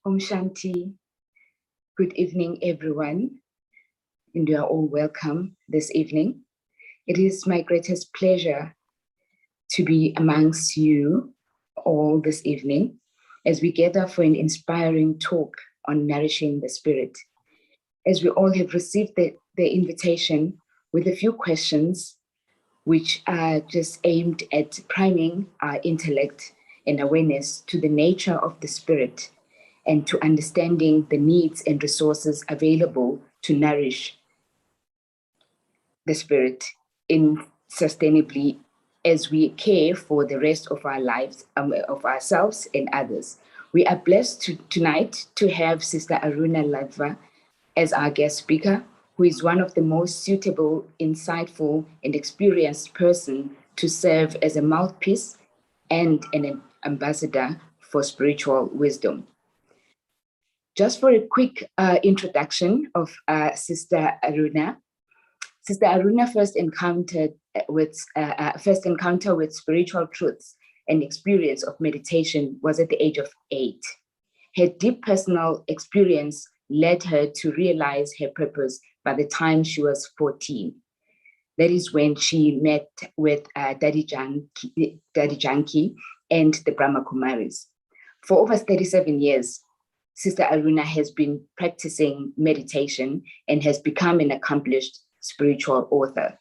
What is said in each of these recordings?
Om Shanti. Good evening, everyone, and you are all welcome this evening. It is my greatest pleasure to be amongst you all this evening as we gather for an inspiring talk on nourishing the spirit. As we all have received the invitation with a few questions which are just aimed at priming our intellect and awareness to the nature of the spirit and to understanding the needs and resources available to nourish the spirit in sustainably as we care for the rest of our lives, of ourselves and others. We are blessed tonight to have Sister Aruna Ladva as our guest speaker, who is one of the most suitable, insightful, and experienced person to serve as a mouthpiece and an ambassador for spiritual wisdom. Just for a quick introduction of Sister Aruna. Sister Aruna first encounter with spiritual truths and experience of meditation was at the age of 8. Her deep personal experience led her to realize her purpose by the time she was 14. That is when she met with Daddy Janki and the Brahma Kumaris. For over 37 years, Sister Aruna has been practicing meditation and has become an accomplished spiritual author,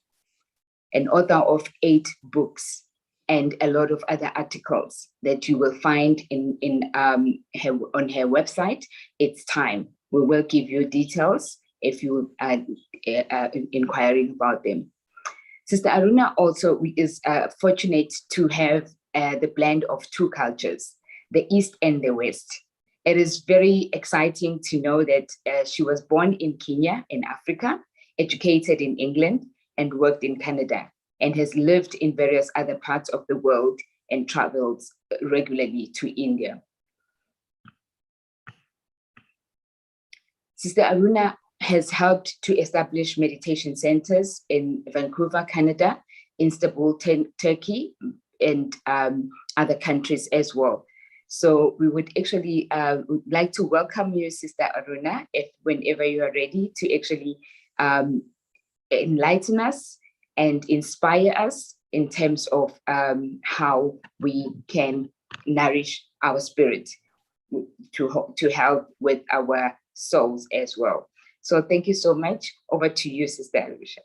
an author of 8 books and a lot of other articles that you will find on her website. It's time. We will give you details if you are inquiring about them. Sister Aruna also is fortunate to have the blend of 2 cultures, the East and the West. It is very exciting to know that she was born in Kenya, in Africa, educated in England, and worked in Canada, and has lived in various other parts of the world and travels regularly to India. Sister Aruna has helped to establish meditation centers in Vancouver, Canada, Istanbul, Turkey, and other countries as well. So we would actually like to welcome you, Sister Aruna, whenever you are ready to actually enlighten us and inspire us in terms of how we can nourish our spirit to help with our souls as well. So thank you so much. Over to you, Sister Aruna.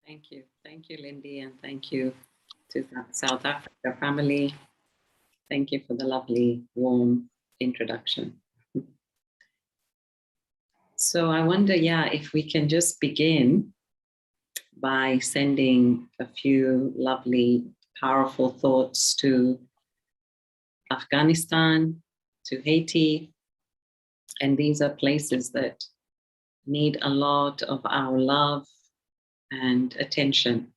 Thank you. Thank you, Lindy, and thank you to the South Africa family. Thank you for the lovely, warm introduction. So I wonder, if we can just begin by sending a few lovely, powerful thoughts to Afghanistan, to Haiti. And these are places that need a lot of our love and attention.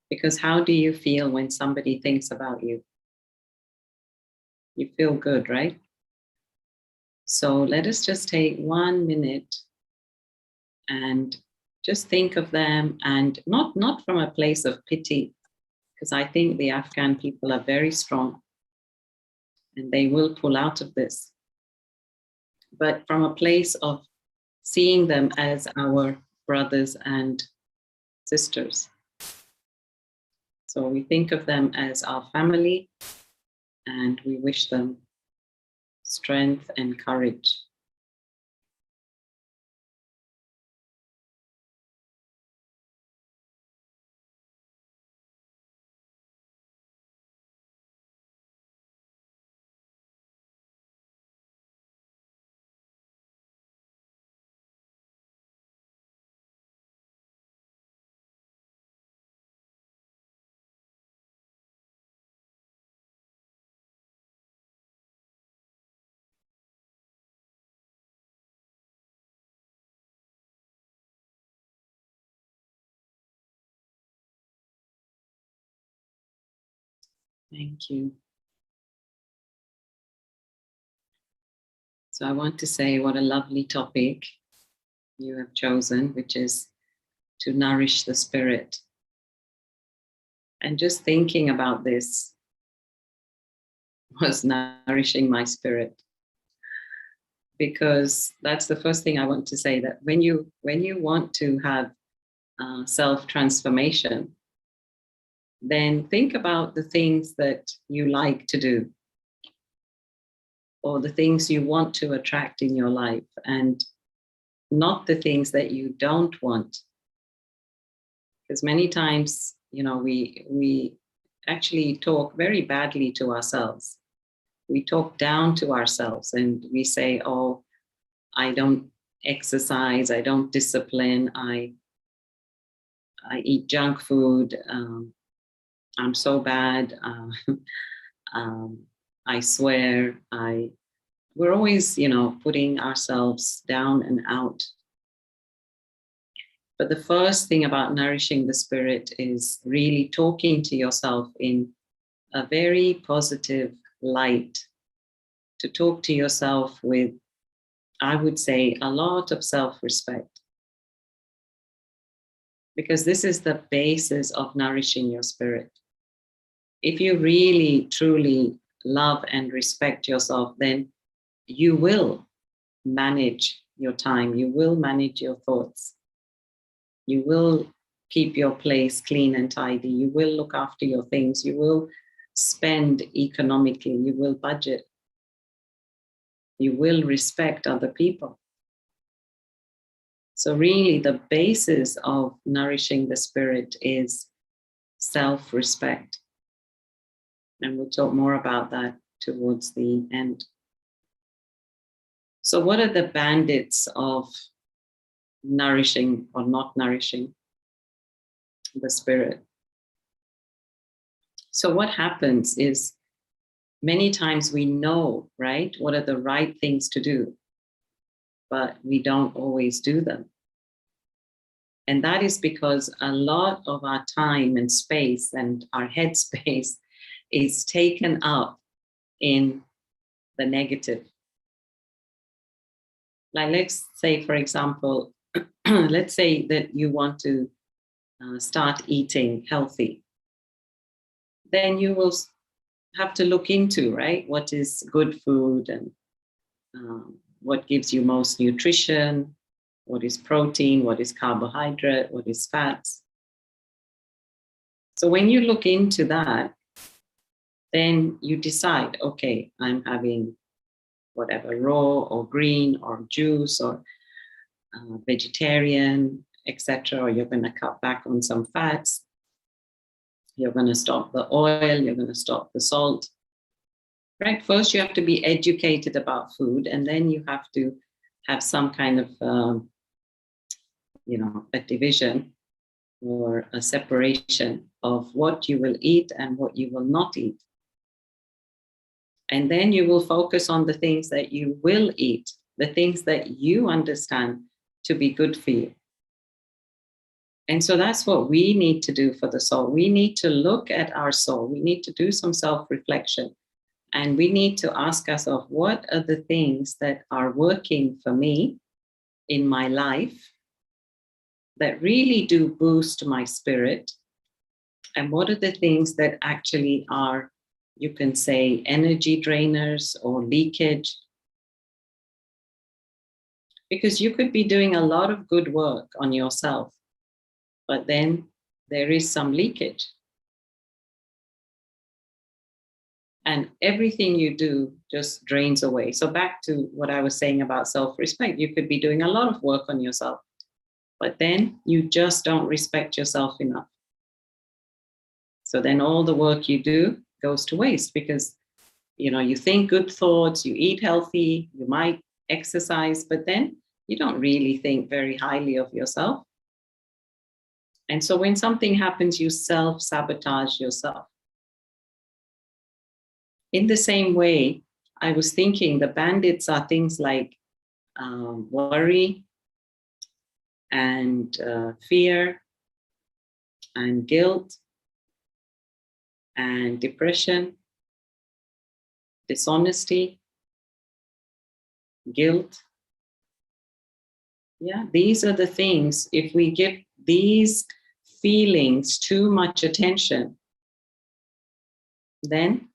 Because how do you feel when somebody thinks about you? You feel good, right? So let us just take 1 minute and just think of them, and not from a place of pity, because I think the Afghan people are very strong and they will pull out of this, but from a place of seeing them as our brothers and sisters. So we think of them as our family, and we wish them strength and courage. Thank you. So I want to say what a lovely topic you have chosen, which is to nourish the spirit. And just thinking about this was nourishing my spirit. because that's the first thing I want to say, that when you want to have self-transformation, then think about the things that you like to do, or the things you want to attract in your life, and not the things that you don't want. Because many times, we actually talk very badly to ourselves. We talk down to ourselves and we say, oh, I don't exercise, I don't discipline, I eat junk food, I'm so bad, I swear, we're always, putting ourselves down and out. But the first thing about nourishing the spirit is really talking to yourself in a very positive light, to talk to yourself with, I would say, a lot of self-respect. Because this is the basis of nourishing your spirit. If you really, truly love and respect yourself, then you will manage your time, you will manage your thoughts, you will keep your place clean and tidy, you will look after your things, you will spend economically, you will budget, you will respect other people. So really the basis of nourishing the spirit is self-respect. And we'll talk more about that towards the end. So what are the bandits of nourishing or not nourishing the spirit? So what happens is, many times we know, right, what are the right things to do, but we don't always do them. And that is because a lot of our time and space and our headspace is taken up in the negative. Like, let's say, for example, let's say that you want to start eating healthy. Then you will have to look into, right, what is good food and what gives you most nutrition, what is protein, what is carbohydrate, what is fats. So when you look into that, then you decide, okay, I'm having whatever, raw or green or juice or vegetarian, etc. Or you're going to cut back on some fats. You're going to stop the oil, you're going to stop the salt. Right? First, you have to be educated about food, and then you have to have some kind of, a division or a separation of what you will eat and what you will not eat. And then you will focus on the things that you will eat, the things that you understand to be good for you. And so that's what we need to do for the soul. We need to look at our soul. We need to do some self-reflection. And we need to ask ourselves, what are the things that are working for me in my life that really do boost my spirit? And what are the things that actually are, you can say, energy drainers or leakage? Because you could be doing a lot of good work on yourself, but then there is some leakage. And everything you do just drains away. So back to what I was saying about self-respect, you could be doing a lot of work on yourself, but then you just don't respect yourself enough. So then all the work you do goes to waste, because you think good thoughts, you eat healthy, you might exercise, but then you don't really think very highly of yourself. And so when something happens, you self-sabotage yourself. In the same way, I was thinking the bandits are things like worry and fear and guilt and depression, dishonesty, guilt. Yeah, these are the things, if we give these feelings too much attention, then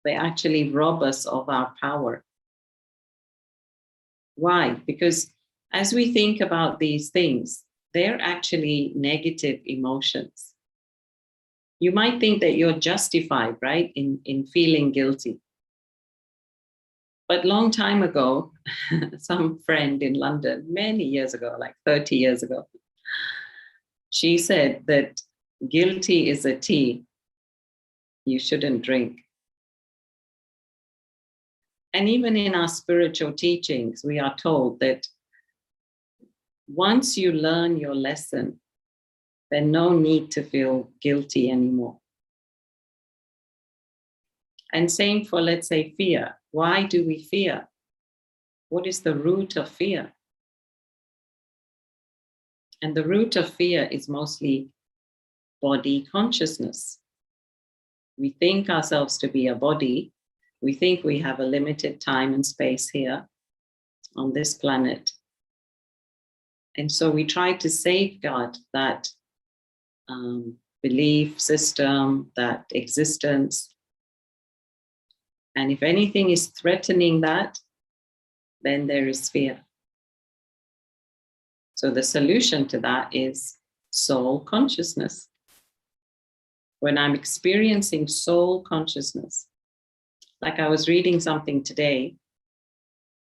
they actually rob us of our power. Why? Because as we think about these things, they're actually negative emotions. You might think that you're justified, right, in feeling guilty. But long time ago, some friend in London, many years ago, like 30 years ago, she said that guilty is a tea you shouldn't drink. And even in our spiritual teachings, we are told that once you learn your lesson, there's no need to feel guilty anymore. And same for, let's say, fear. Why do we fear? What is the root of fear? And the root of fear is mostly body consciousness. We think ourselves to be a body. We think we have a limited time and space here on this planet. And so we try to safeguard that belief system, that existence. And if anything is threatening that, then there is fear. So the solution to that is soul consciousness. When I'm experiencing soul consciousness, like I was reading something today,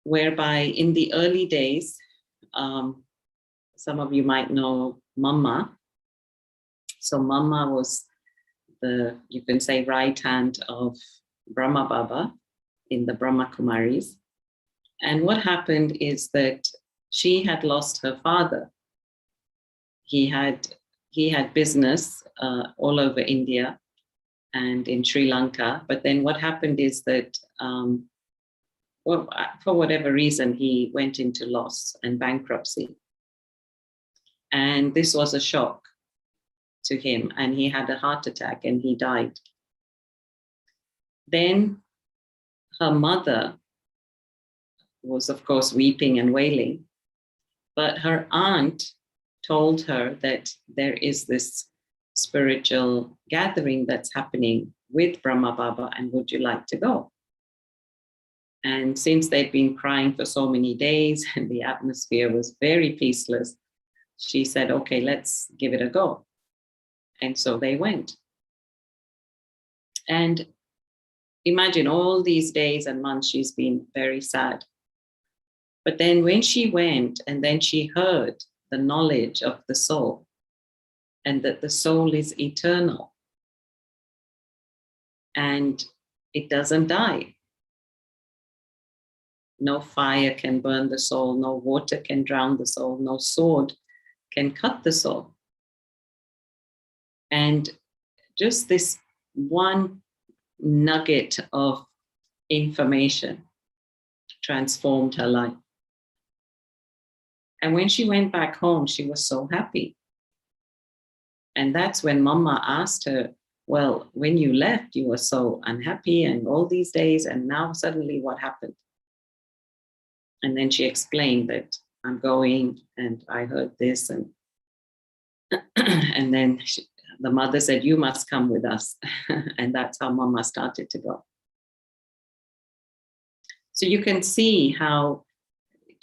whereby in the early days, some of you might know Mama. So Mama was the, you can say, right hand of Brahma Baba in the Brahma Kumaris. And what happened is that she had lost her father. He had business all over India and in Sri Lanka. But then what happened is that well, for whatever reason, he went into loss and bankruptcy. And this was a shock to him. And he had a heart attack and he died. Then her mother was, of course, weeping and wailing. But her aunt told her that there is this spiritual gathering that's happening with Brahma Baba, and would you like to go? And since they'd been crying for so many days and the atmosphere was very peaceless, she said, okay, let's give it a go. And so they went. And imagine all these days and months she's been very sad. But then when she went and then she heard the knowledge of the soul and that the soul is eternal and it doesn't die. No fire can burn the soul, no water can drown the soul, no sword can cut the soul. And just this one nugget of information transformed her life. And when she went back home, she was so happy. And that's when Mama asked her, well, when you left, you were so unhappy and all these days, and now suddenly what happened? And then she explained that I'm going and I heard this. And, and then the mother said, you must come with us. And that's how Mama started to go. So you can see how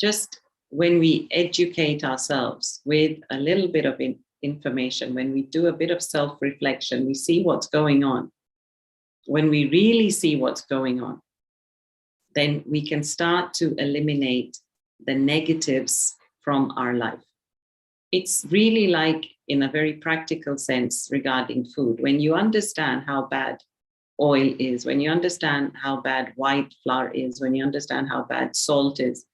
just when we educate ourselves with a little bit of information, when we do a bit of self-reflection, we see what's going on. When we really see what's going on, then we can start to eliminate the negatives from our life. It's really like, in a very practical sense regarding food, when you understand how bad oil is, when you understand how bad white flour is, when you understand how bad salt is,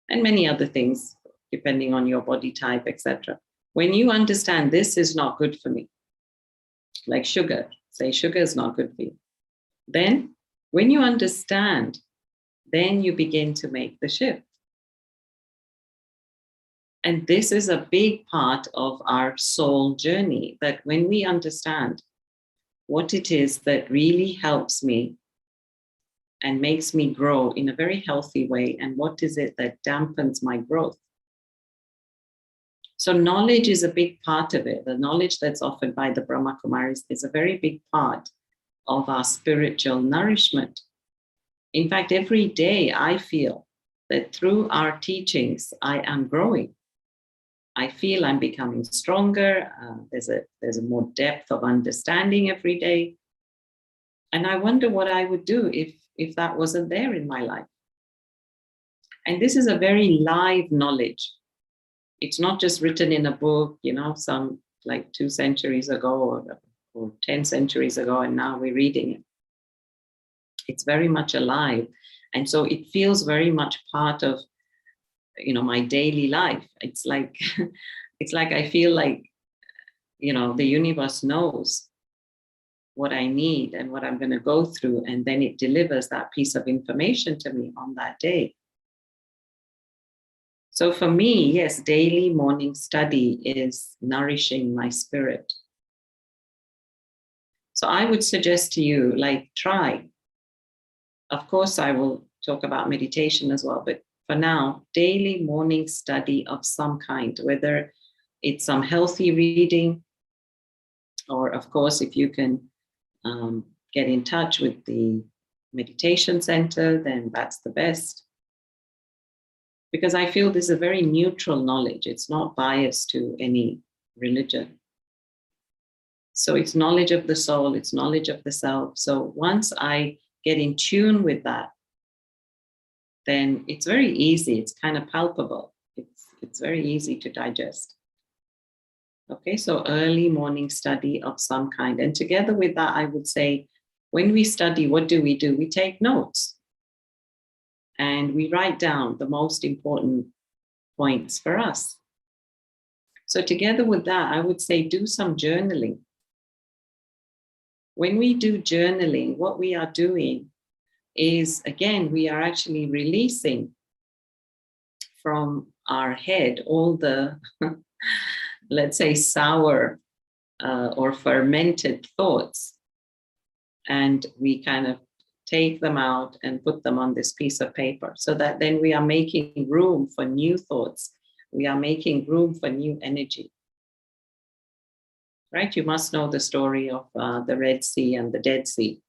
and many other things, depending on your body type, etc. When you understand this is not good for me, like sugar, say sugar is not good for you, then when you understand, then you begin to make the shift. And this is a big part of our soul journey, that when we understand what it is that really helps me and makes me grow in a very healthy way, and what is it that dampens my growth. So knowledge is a big part of it. The knowledge that's offered by the Brahma Kumaris is a very big part of our spiritual nourishment. In fact, every day I feel that through our teachings, I am growing. I feel I'm becoming stronger. There's a more depth of understanding every day. And I wonder what I would do if that wasn't there in my life. And this is a very live knowledge. It's not just written in a book, some like 2 centuries ago or 10 centuries ago, and now we're reading it. It's very much alive. And so it feels very much part of, my daily life. It's like, I feel like, the universe knows what I need and what I'm going to go through. And then it delivers that piece of information to me on that day. So for me, yes, daily morning study is nourishing my spirit. So I would suggest to you, try. Of course, I will talk about meditation as well, but for now, daily morning study of some kind, whether it's some healthy reading, or of course, if you can get in touch with the meditation center, then that's the best. Because I feel this is a very neutral knowledge. It's not biased to any religion. So it's knowledge of the soul, it's knowledge of the self. So once I get in tune with that, then it's very easy. It's kind of palpable. It's very easy to digest. Okay, so early morning study of some kind. And together with that, I would say, when we study, what do? We take notes. And we write down the most important points for us. So together with that, I would say do some journaling. When we do journaling, what we are doing is, again, we are actually releasing from our head all the, let's say, sour or fermented thoughts. And we kind of take them out and put them on this piece of paper, so that then we are making room for new thoughts. We are making room for new energy. Right? You must know the story of the Red Sea and the Dead Sea.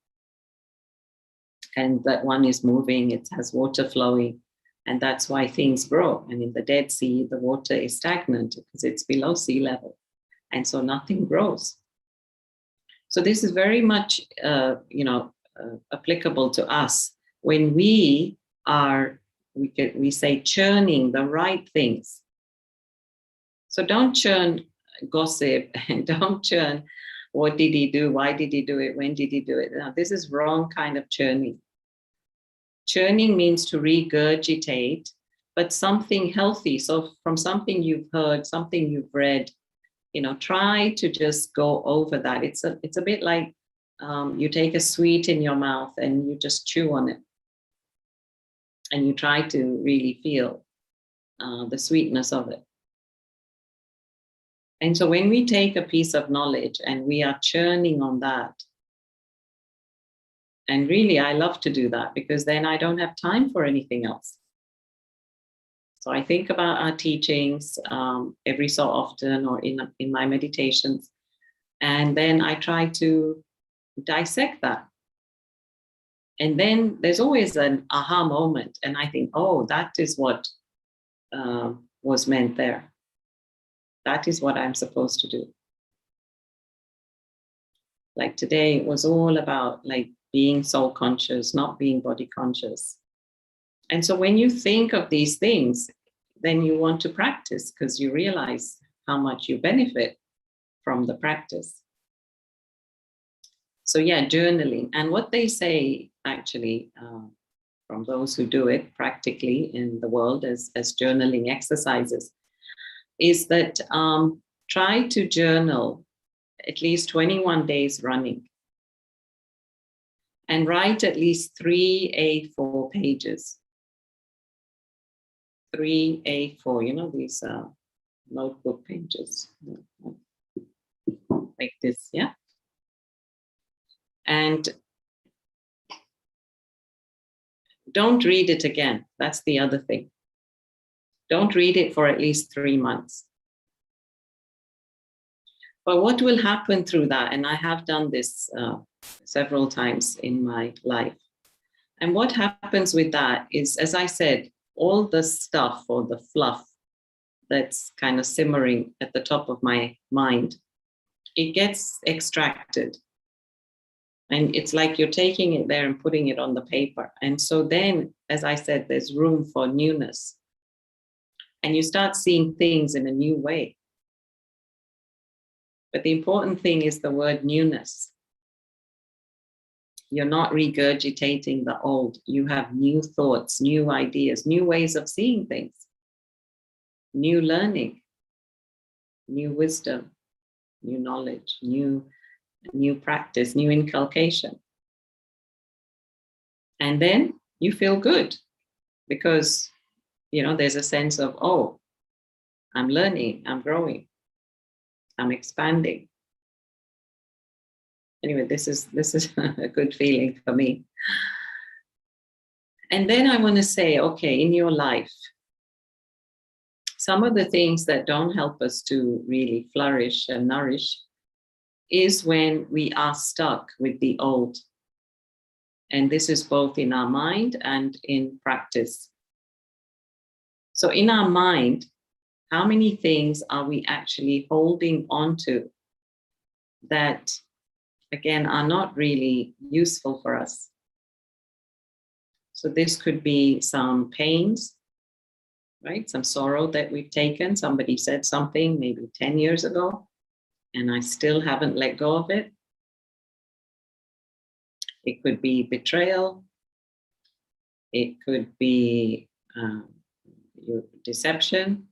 And that one is moving, it has water flowing, and that's why things grow. And in the Dead Sea, the water is stagnant because it's below sea level. And so nothing grows. So this is very much, applicable to us when we are, we say, churning the right things. So don't churn gossip and don't churn, what did he do? Why did he do it? When did he do it? Now, this is wrong kind of churning. Churning means to regurgitate, but something healthy. So from something you've heard, something you've read, try to just go over that. It's a bit like you take a sweet in your mouth and you just chew on it. And you try to really feel the sweetness of it. And so when we take a piece of knowledge and we are churning on that, and really I love to do that because then I don't have time for anything else. So I think about our teachings every so often, or in my meditations, and then I try to dissect that. And then there's always an aha moment, and I think, oh, that is what was meant there. That is what I'm supposed to do. Like today, it was all about being soul conscious, not being body conscious. And so when you think of these things, then you want to practice because you realize how much you benefit from the practice. So yeah, journaling. And what they say, actually, from those who do it practically in the world as journaling exercises, is that try to journal at least 21 days running. And write at least 3 A4 pages. 3 A4, these notebook pages. Like this, yeah? And don't read it again. That's the other thing. Don't read it for at least 3 months. But what will happen through that, and I have done this several times in my life, and what happens with that is, as I said, all the stuff or the fluff that's kind of simmering at the top of my mind, it gets extracted. And it's like you're taking it there and putting it on the paper. And so then, as I said, there's room for newness. And you start seeing things in a new way. But the important thing is the word newness. You're not regurgitating the old. You have new thoughts, new ideas, new ways of seeing things, new learning, new wisdom, new knowledge, new practice, new inculcation. And then you feel good because, there's a sense of, oh, I'm learning, I'm growing, I'm expanding. Anyway, this is a good feeling for me. And then I want to say, okay, in your life, some of the things that don't help us to really flourish and nourish is when we are stuck with the old. And this is both in our mind and in practice. So in our mind, how many things are we actually holding on to that, again, are not really useful for us? So this could be some pains, right? Some sorrow that we've taken. Somebody said something maybe 10 years ago, and I still haven't let go of it. It could be betrayal. It could be your deception.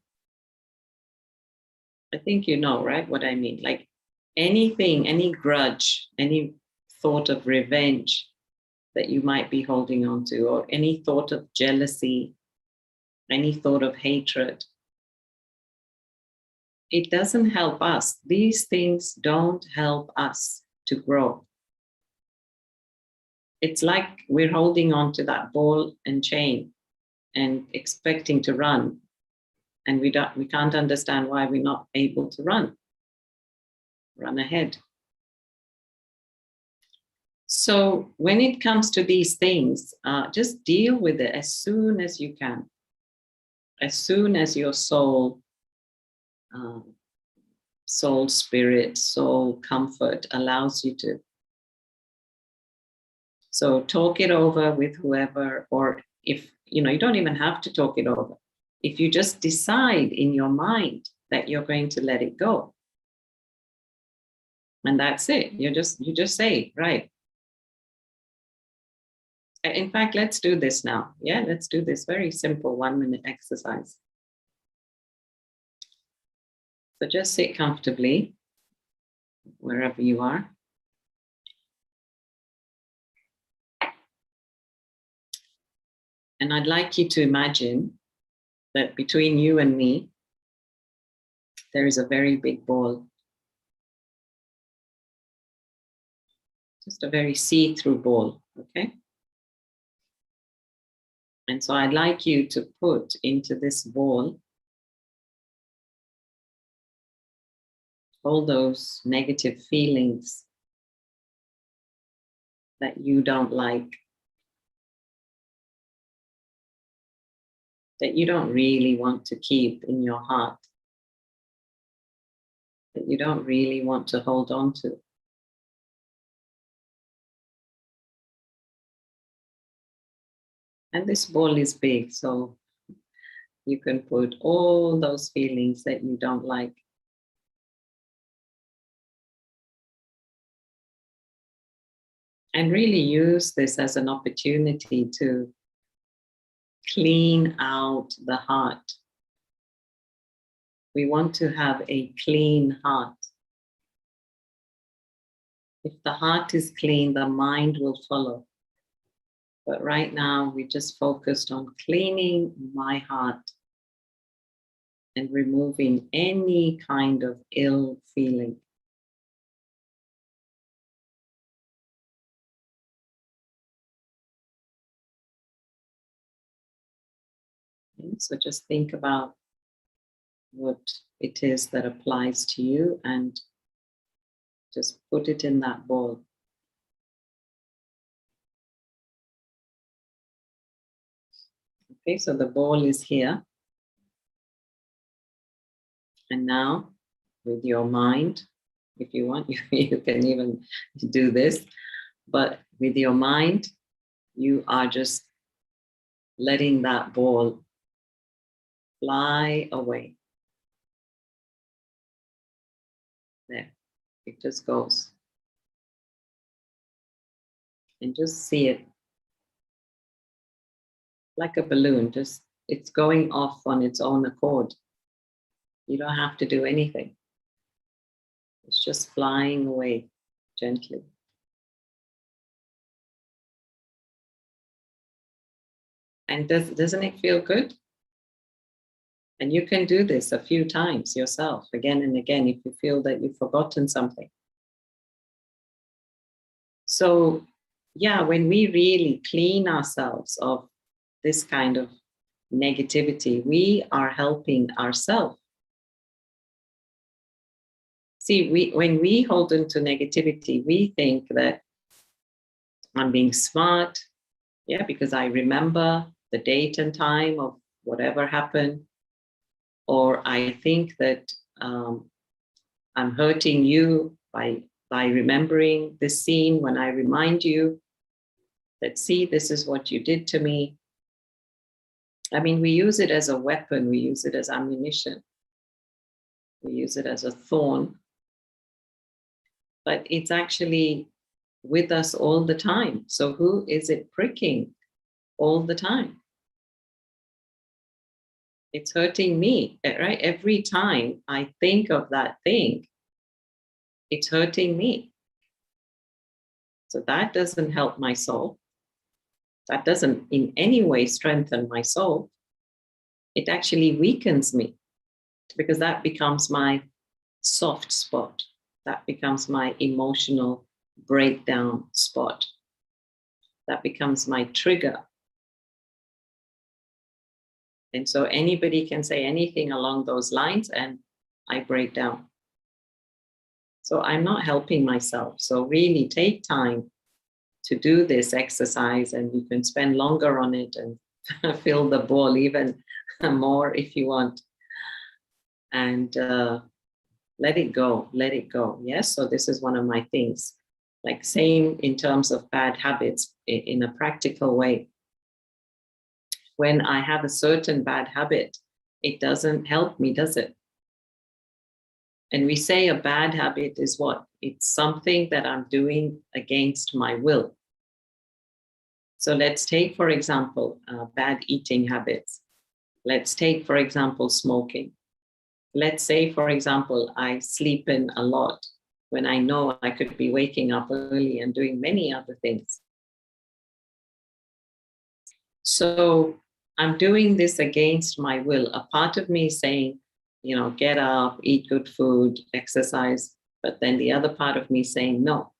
I think you know, right, what I mean. Like anything, any grudge, any thought of revenge that you might be holding on to, or any thought of jealousy, any thought of hatred. It doesn't help us. These things don't help us to grow. It's like we're holding on to that ball and chain and expecting to run. And we can't understand why we're not able to run ahead. So when it comes to these things, just deal with it as soon as you can. As soon as your soul, spirit, soul comfort allows you to. So talk it over with whoever, or if, you don't even have to talk it over. If you just decide in your mind that you're going to let it go. And that's it. You just say, right. In fact, let's do this now. Yeah, let's do this very simple 1-minute exercise. So just sit comfortably wherever you are. And I'd like you to imagine that between you and me, there is a very big ball. Just a very see-through ball, okay? And so I'd like you to put into this ball all those negative feelings that you don't like, that you don't really want to keep in your heart, that you don't really want to hold on to. And this ball is big, so you can put all those feelings that you don't like. And really use this as an opportunity to clean out the heart. We want to have a clean heart. If the heart is clean, the mind will follow. But right now, we just focused on cleaning my heart and removing any kind of ill feeling. Okay, so just think about what it is that applies to you and just put it in that ball. Okay, so the ball is here. And now with your mind, if you want, you can even do this, but with your mind, you are just letting that ball fly away. There, it just goes. And just see it like a balloon, just it's going off on its own accord. You don't have to do anything. It's just flying away gently. And doesn't it feel good? And you can do this a few times yourself, again and again, if you feel that you've forgotten something. So, yeah, when we really clean ourselves of this kind of negativity, we are helping ourselves. See, when we hold into negativity, we think that I'm being smart, yeah, because I remember the date and time of whatever happened, or I think that I'm hurting you by remembering this scene when I remind you that, see, this is what you did to me. I mean, we use it as a weapon, we use it as ammunition, we use it as a thorn, but it's actually with us all the time. So who is it pricking all the time? It's hurting me, right? Every time I think of that thing, it's hurting me. So that doesn't help my soul. That doesn't in any way strengthen my soul. It actually weakens me, because that becomes my soft spot. That becomes my emotional breakdown spot. That becomes my trigger. And so anybody can say anything along those lines and I break down. So I'm not helping myself. So really take time to do this exercise, and you can spend longer on it and fill the ball even more if you want. And let it go, let it go. Yes, so this is one of my things. Like same in terms of bad habits in a practical way. When I have a certain bad habit, it doesn't help me, does it? And we say a bad habit is what? It's something that I'm doing against my will. So let's take, for example, bad eating habits. Let's take, for example, smoking. Let's say, for example, I sleep in a lot when I know I could be waking up early and doing many other things. So I'm doing this against my will. A part of me is saying, you know, get up, eat good food, exercise. But then the other part of me saying, no,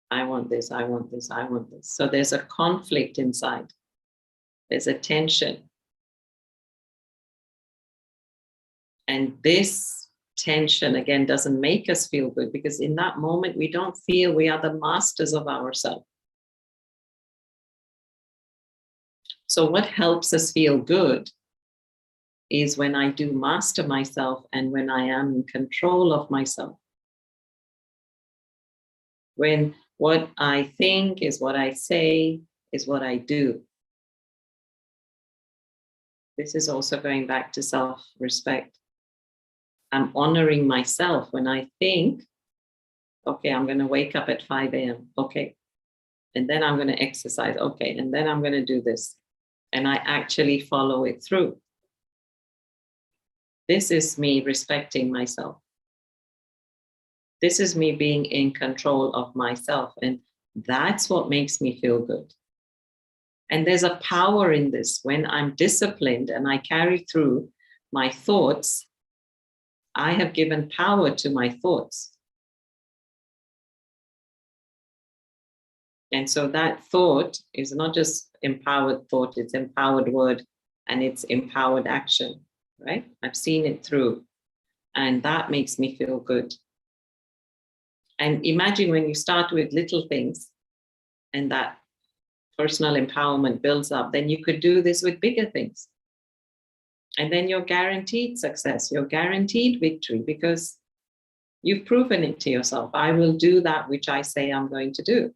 I want this, I want this, I want this. So there's a conflict inside. There's a tension. And this tension, again, doesn't make us feel good, because in that moment, we don't feel we are the masters of ourselves. So what helps us feel good is when I do master myself and when I am in control of myself. When what I think is what I say is what I do. This is also going back to self-respect. I'm honoring myself when I think, okay, I'm going to wake up at 5 a.m. Okay. And then I'm going to exercise. Okay. And then I'm going to do this. And I actually follow it through. This is me respecting myself. This is me being in control of myself. And that's what makes me feel good. And there's a power in this. When I'm disciplined and I carry through my thoughts, I have given power to my thoughts. And so that thought is not just empowered thought, it's empowered word and it's empowered action, right? I've seen it through, and that makes me feel good. And imagine when you start with little things and that personal empowerment builds up, then you could do this with bigger things. And then you're guaranteed success, you're guaranteed victory, because you've proven it to yourself. I will do that which I say I'm going to do.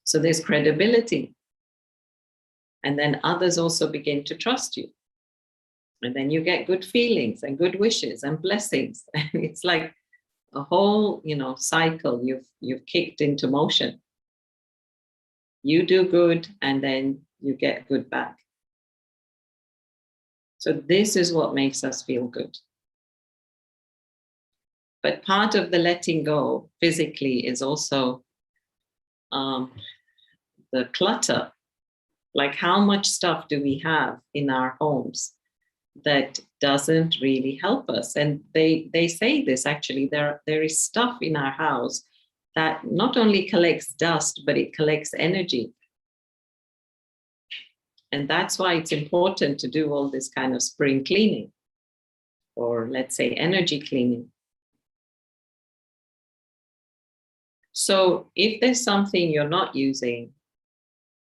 So there's credibility. And then others also begin to trust you. And then you get good feelings and good wishes and blessings. And it's like a whole, cycle you've kicked into motion. You do good, and then you get good back. So this is what makes us feel good. But part of the letting go physically is also the clutter. Like, how much stuff do we have in our homes that doesn't really help us? And they say this, actually, there is stuff in our house that not only collects dust, but it collects energy. And that's why it's important to do all this kind of spring cleaning, or let's say energy cleaning. So if there's something you're not using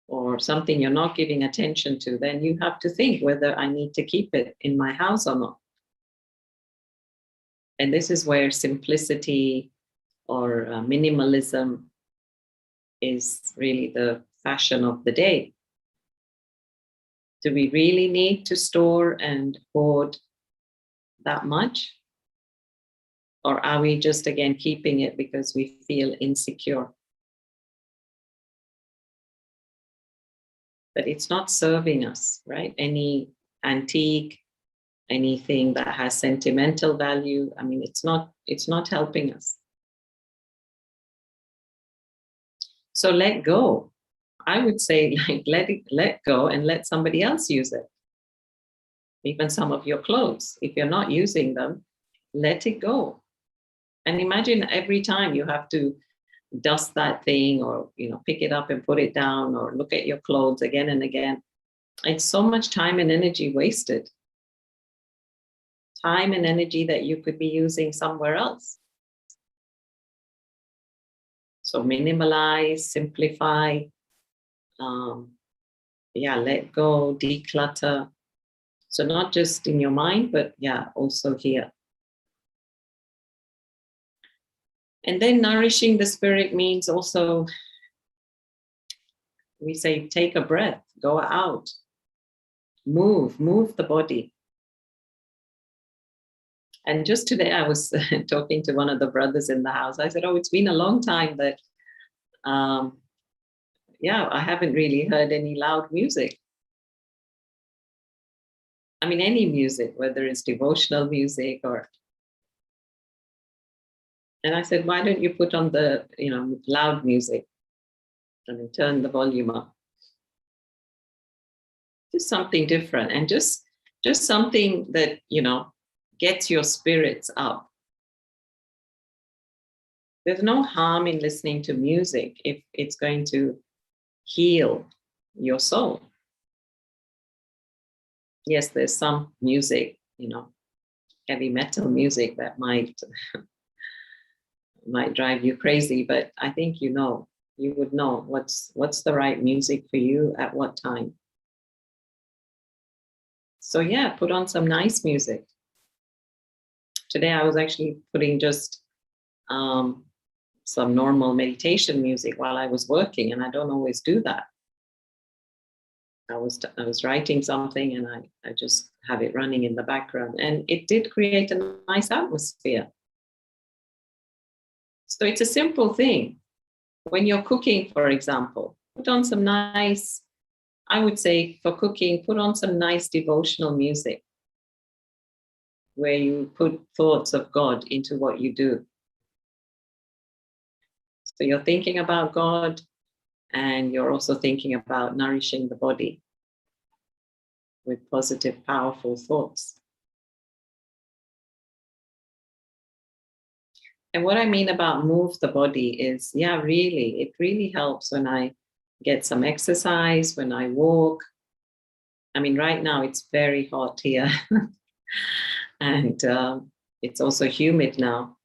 or something you're not giving attention to, then you have to think whether I need to keep it in my house or not. And this is where simplicity or minimalism is really the fashion of the day. Do we really need to store and hoard that much? Or are we just, again, keeping it because we feel insecure? But it's not serving us, right? Any antique, anything that has sentimental value, I mean, it's not helping us. So let go. I would say, like, let go and let somebody else use it. Even some of your clothes, if you're not using them, let it go. And imagine every time you have to dust that thing, or pick it up and put it down, or look at your clothes again and again. It's so much time and energy wasted. Time and energy that you could be using somewhere else. So minimalize, simplify, let go, declutter. So not just in your mind, but also here. And then nourishing the spirit means also, we say, take a breath, go out, move the body. And just today I was talking to one of the brothers in the house. I said, it's been a long time that, I haven't really heard any loud music. I mean, any music, whether it's devotional music or... And I said, why don't you put on the, loud music and turn the volume up? Just something different, and just something that, gets your spirits up. There's no harm in listening to music if it's going to heal your soul. Yes, there's some music, heavy metal music that might drive you crazy, but I think you would know what's the right music for you at what time. So put on some nice music. Today I was actually putting just some normal meditation music while I was working, and I don't always do that. I was writing something, and I just have it running in the background, and it did create a nice atmosphere. So it's a simple thing. When you're cooking, for example, put on some nice, I would say for cooking, put on some nice devotional music where you put thoughts of God into what you do. So you're thinking about God, and you're also thinking about nourishing the body with positive, powerful thoughts. And what I mean about move the body is, it really helps when I get some exercise, when I walk. I mean, right now it's very hot here and it's also humid now,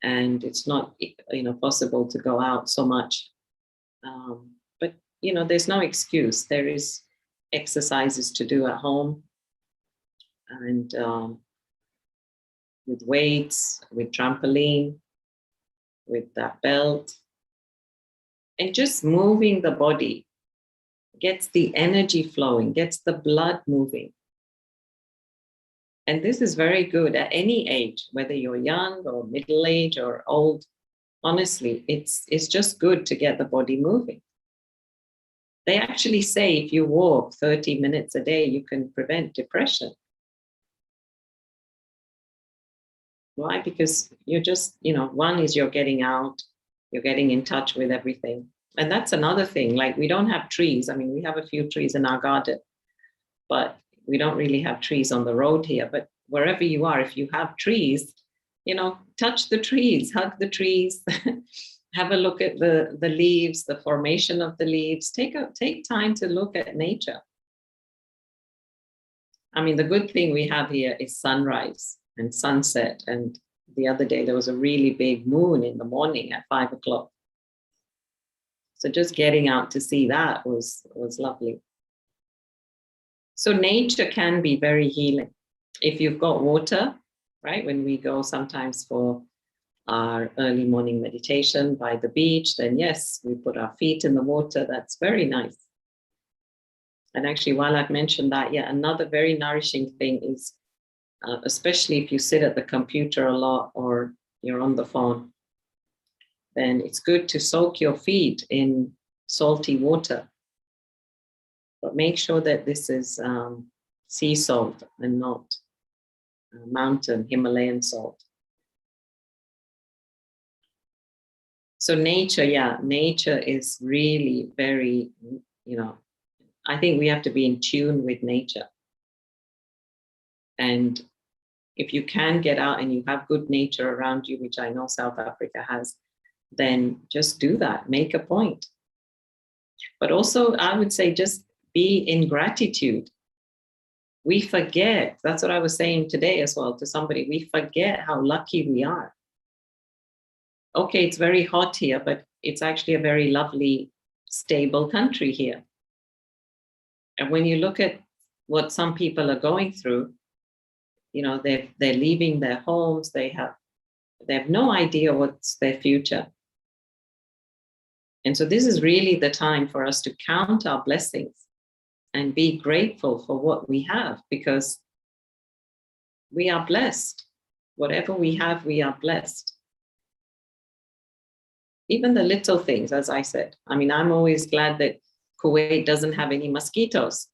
and it's not, possible to go out so much. But, there's no excuse. There is exercises to do at home, and with weights, with trampoline, with that belt, and just moving the body gets the energy flowing, gets the blood moving. And this is very good at any age, whether you're young or middle age or old. Honestly, it's just good to get the body moving. They actually say if you walk 30 minutes a day, you can prevent depression. Why? Because you're just, one is you're getting out, you're getting in touch with everything. And that's another thing. Like, we don't have trees. I mean, we have a few trees in our garden, but we don't really have trees on the road here. But wherever you are, if you have trees, touch the trees, hug the trees, have a look at the leaves, the formation of the leaves. Take time to look at nature. I mean, the good thing we have here is sunrise and sunset. And the other day, there was a really big moon in the morning at 5 o'clock. So just getting out to see that was lovely. So nature can be very healing. If you've got water, right? When we go sometimes for our early morning meditation by the beach, then yes, we put our feet in the water. That's very nice. And actually, while I've mentioned that, another very nourishing thing is, especially if you sit at the computer a lot or you're on the phone, then it's good to soak your feet in salty water. But make sure that this is sea salt and not mountain Himalayan salt. So nature is really very, I think we have to be in tune with nature. And if you can get out and you have good nature around you, which I know South Africa has, then just do that, make a point. But also, I would say, just be in gratitude. We forget, that's what I was saying today as well to somebody, we forget how lucky we are. Okay, it's very hot here, but it's actually a very lovely, stable country here. And when you look at what some people are going through, they're leaving their homes, they have no idea what's their future. And so this is really the time for us to count our blessings and be grateful for what we have, because we are blessed. Whatever we have, we are blessed. Even the little things, as I said. I mean, I'm always glad that Kuwait doesn't have any mosquitoes.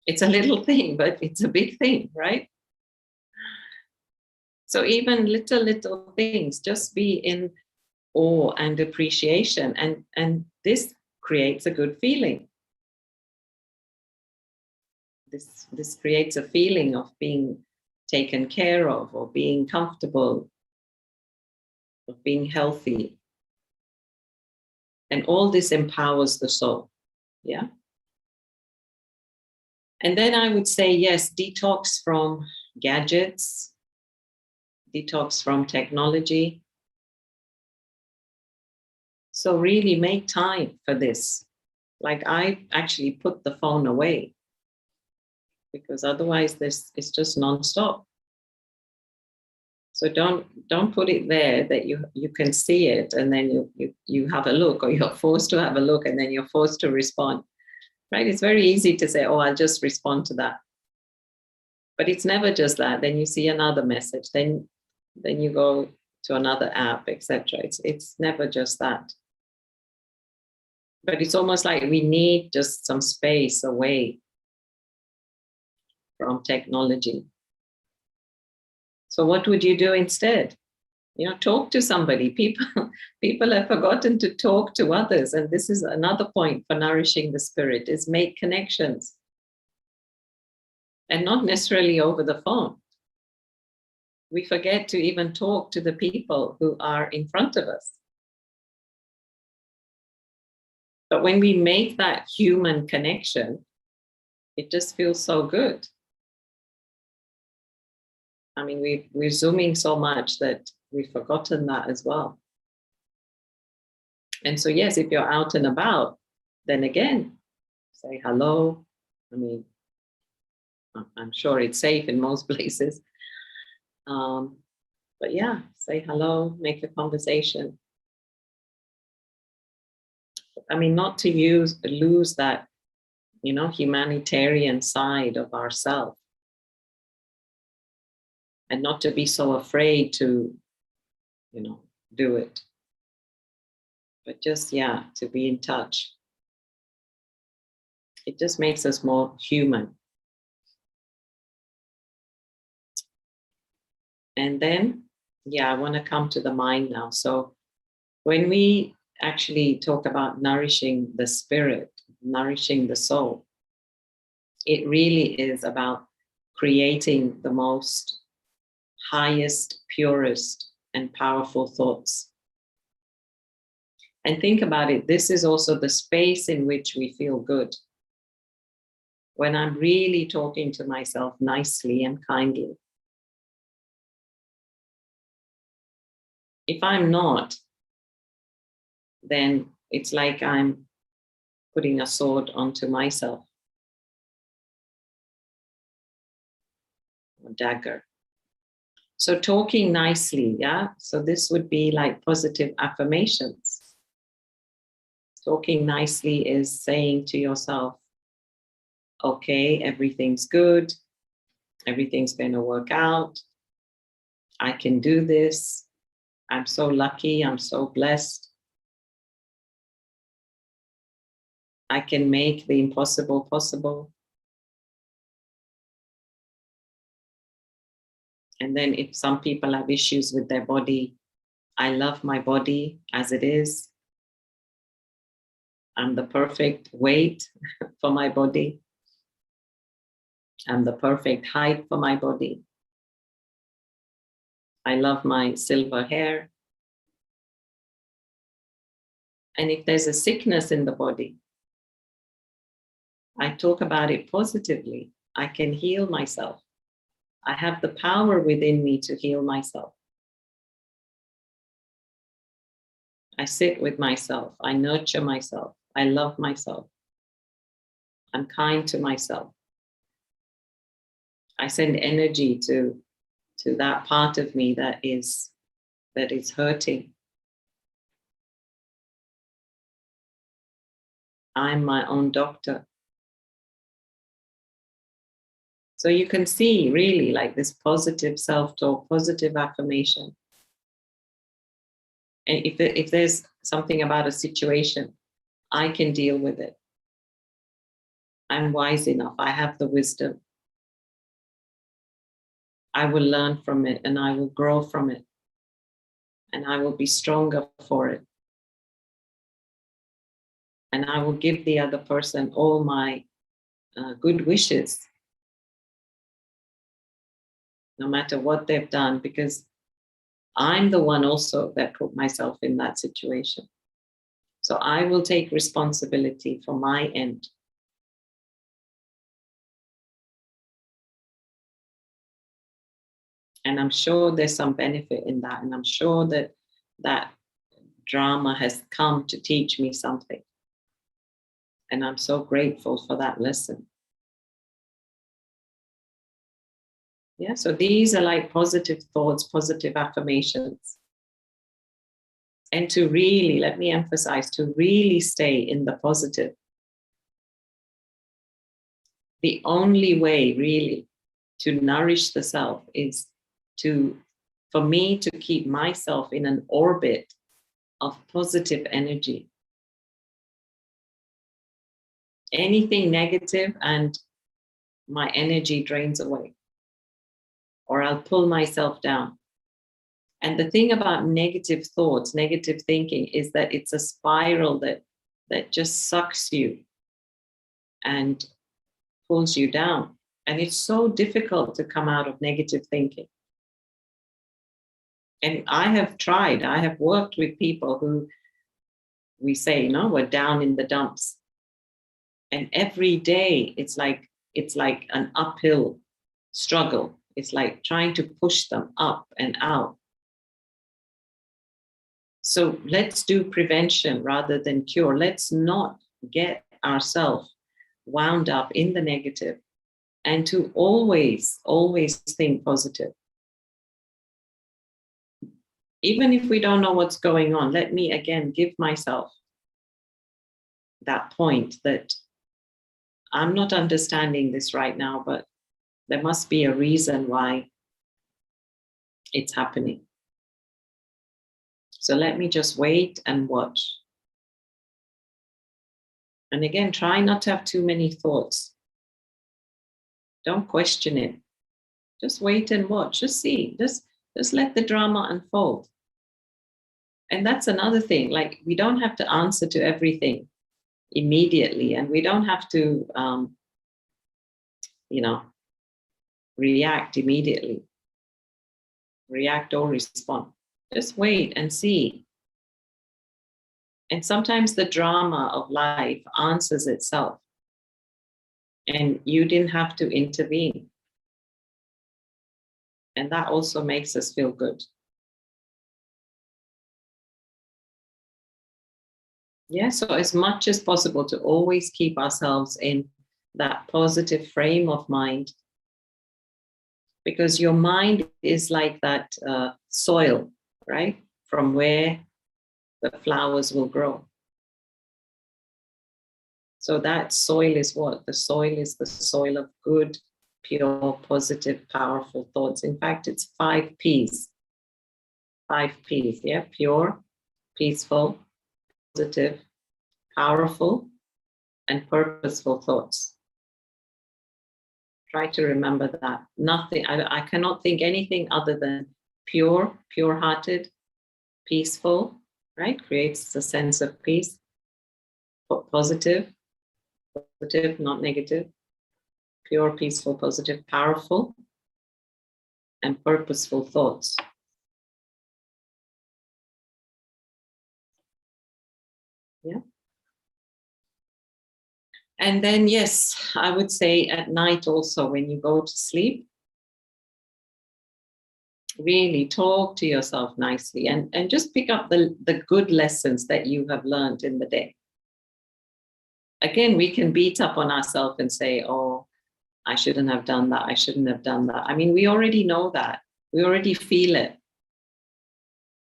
It's a little thing, but it's a big thing, right? So even little things, just be in awe and appreciation. And this creates a good feeling. This creates a feeling of being taken care of, or being comfortable, of being healthy. And all this empowers the soul. Yeah. And then I would say, yes, detox from gadgets, detox from technology. So really make time for this. Like, I actually put the phone away, because otherwise this is just nonstop. So don't put it there that you can see it and then you have a look, or you're forced to have a look and then you're forced to respond. Right? It's very easy to say, oh, I'll just respond to that. But it's never just that. Then you see another message, then you go to another app, etc. It's never just that. But it's almost like we need just some space away from technology. So what would you do instead? Talk to somebody. People have forgotten to talk to others. And this is another point for nourishing the spirit, is make connections. And not necessarily over the phone. We forget to even talk to the people who are in front of us. But when we make that human connection, it just feels so good. I mean, we're zooming so much that we've forgotten that as well. And so, yes, if you're out and about, then again, say hello. I mean, I'm sure it's safe in most places. But yeah, say hello, make a conversation. I mean, not to lose that, humanitarian side of ourselves, and not to be so afraid to, do it. But just, to be in touch. It just makes us more human. And then, I want to come to the mind now. So when we actually talk about nourishing the spirit, nourishing the soul, it really is about creating the most highest, purest, and powerful thoughts. And think about it, this is also the space in which we feel good. When I'm really talking to myself nicely and kindly. If I'm not, then it's like I'm putting a sword onto myself. A dagger. So talking nicely, so this would be like positive affirmations. Talking nicely is saying to yourself, okay, everything's good. Everything's going to work out. I can do this. I'm so lucky. I'm so blessed. I can make the impossible possible. And then if some people have issues with their body, I love my body as it is. I'm the perfect weight for my body. I'm the perfect height for my body. I love my silver hair. And if there's a sickness in the body, I talk about it positively. I can heal myself. I have the power within me to heal myself. I sit with myself. I nurture myself. I love myself. I'm kind to myself. I send energy to that part of me that is hurting. I'm my own doctor. So you can see really like this positive self-talk, positive affirmation. And if there's something about a situation, I can deal with it. I'm wise enough. I have the wisdom. I will learn from it and I will grow from it. And I will be stronger for it. And I will give the other person all my good wishes, no matter what they've done, because I'm the one also that put myself in that situation. So I will take responsibility for my end. And I'm sure there's some benefit in that. And I'm sure that drama has come to teach me something. And I'm so grateful for that lesson. Yeah, so these are like positive thoughts, positive affirmations. And to really, let me emphasize, to really stay in the positive. The only way really to nourish the self is for me to keep myself in an orbit of positive energy. Anything negative and my energy drains away, or I'll pull myself down. And the thing about negative thoughts, negative thinking, is that it's a spiral that just sucks you and pulls you down. And it's so difficult to come out of negative thinking. And I have worked with people who we say, we're down in the dumps. And every day it's like an uphill struggle. It's like trying to push them up and out. So let's do prevention rather than cure. Let's not get ourselves wound up in the negative, and to always, always think positive. Even if we don't know what's going on, let me again give myself that point that I'm not understanding this right now, but there must be a reason why it's happening. So let me just wait and watch. And again, try not to have too many thoughts. Don't question it. Just wait and watch. Just see. Just let the drama unfold. And that's another thing. Like, we don't have to answer to everything immediately, and we don't have to, react immediately. React or respond. Just wait and see. And sometimes the drama of life answers itself, and you didn't have to intervene. And that also makes us feel good. Yeah, so as much as possible to always keep ourselves in that positive frame of mind, because your mind is like that soil, right? From where the flowers will grow. So that soil is what? The soil is the soil of good, pure, positive, powerful thoughts. In fact, it's 5 P's. 5 P's, yeah? Pure, peaceful, positive, powerful, and purposeful thoughts. Try to remember that. Nothing, I cannot think anything other than pure, pure-hearted, peaceful, right? Creates a sense of peace. Positive, not negative. Pure, peaceful, positive, powerful, and purposeful thoughts. Yeah. And then, yes, I would say at night also, when you go to sleep, really talk to yourself nicely and just pick up the good lessons that you have learned in the day. Again, we can beat up on ourselves and say, oh, I shouldn't have done that. I shouldn't have done that. I mean, we already know that. We already feel it.